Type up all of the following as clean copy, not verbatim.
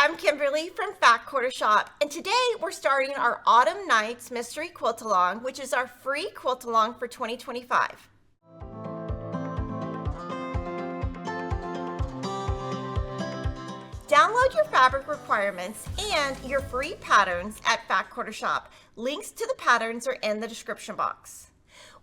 I'm Kimberly from Fat Quarter Shop, and today we're starting our Autumn Nights Mystery Quilt Along, which is our free quilt along for 2025. Download your fabric requirements and your free patterns at Fat Quarter Shop. Links to the patterns are in the description box.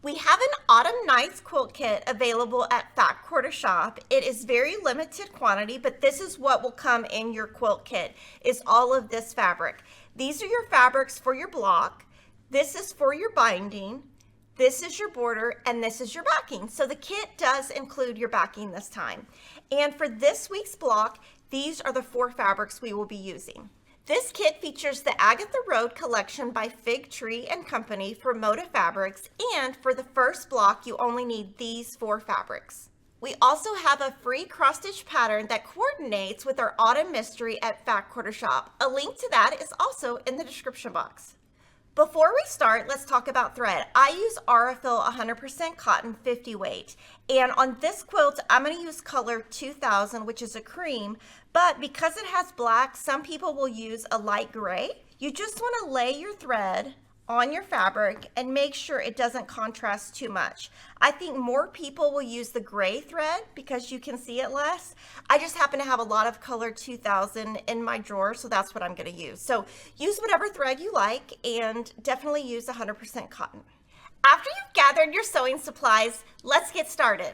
We have an Autumn Nights quilt kit available at Fat Quarter Shop. It is very limited quantity, but this is what will come in your quilt kit, is all of this fabric. These are your fabrics for your block. This is for your binding. This is your border, and this is your backing. So the kit does include your backing this time. And for this week's block, these are the 4 fabrics we will be using. This kit features the Agatha Road collection by Fig Tree and Company for Moda Fabrics, and for the first block, you only need these 4 fabrics. We also have a free cross-stitch pattern that coordinates with our Autumn Mystery at Fat Quarter Shop. A link to that is also in the description box. Before we start, let's talk about thread. I use Aurifil 100% cotton 50 weight, and on this quilt, I'm going to use color 2000, which is a cream, but because it has black, some people will use a light gray. You just want to lay your thread on your fabric and make sure it doesn't contrast too much. I think more people will use the gray thread because you can see it less. I just happen to have a lot of color 2000 in my drawer, so that's what I'm going to use. So use whatever thread you like, and definitely use 100% cotton. After you've gathered your sewing supplies, let's get started.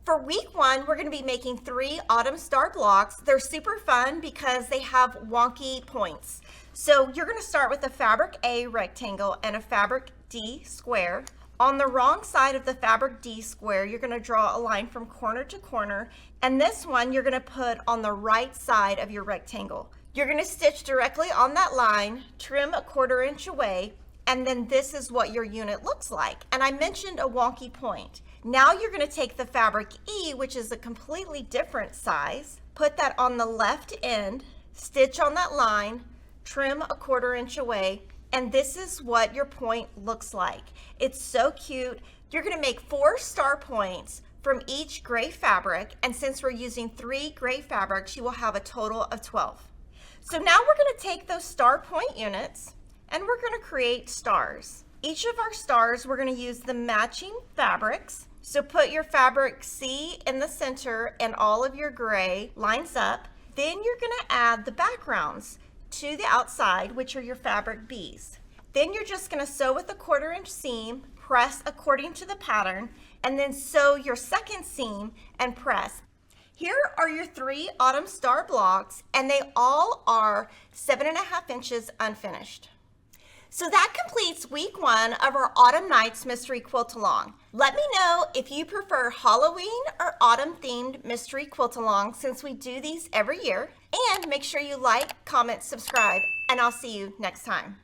For week 1, we're going to be making 3 Autumn Star blocks. They're super fun because they have wonky points. So you're going to start with a fabric A rectangle and a fabric D square. On the wrong side of the fabric D square, you're going to draw a line from corner to corner, and this one you're going to put on the right side of your rectangle. You're going to stitch directly on that line, trim a 1/4 inch away, and then this is what your unit looks like. And I mentioned a wonky point. Now you're going to take the fabric E, which is a completely different size, put that on the left end, stitch on that line, trim a 1/4 inch away, and this is what your point looks like. It's so cute. You're going to make 4 star points from each gray fabric, and since we're using 3 gray fabrics, you will have a total of 12. So now we're going to take those star point units and we're going to create stars. Each of our stars, we're going to use the matching fabrics. So put your fabric C in the center and all of your gray lines up. Then you're going to add the backgrounds to the outside, which are your fabric B's. Then you're just going to sew with a 1/4 inch seam, press according to the pattern, and then sew your second seam and press. Here are your 3 Autumn Star blocks, and they all are 7.5 inches unfinished. So that completes week 1 of our Autumn Nights Mystery Quilt Along. Let me know if you prefer Halloween or autumn themed mystery quilt along, since we do these every year. And make sure you like, comment, subscribe, and I'll see you next time.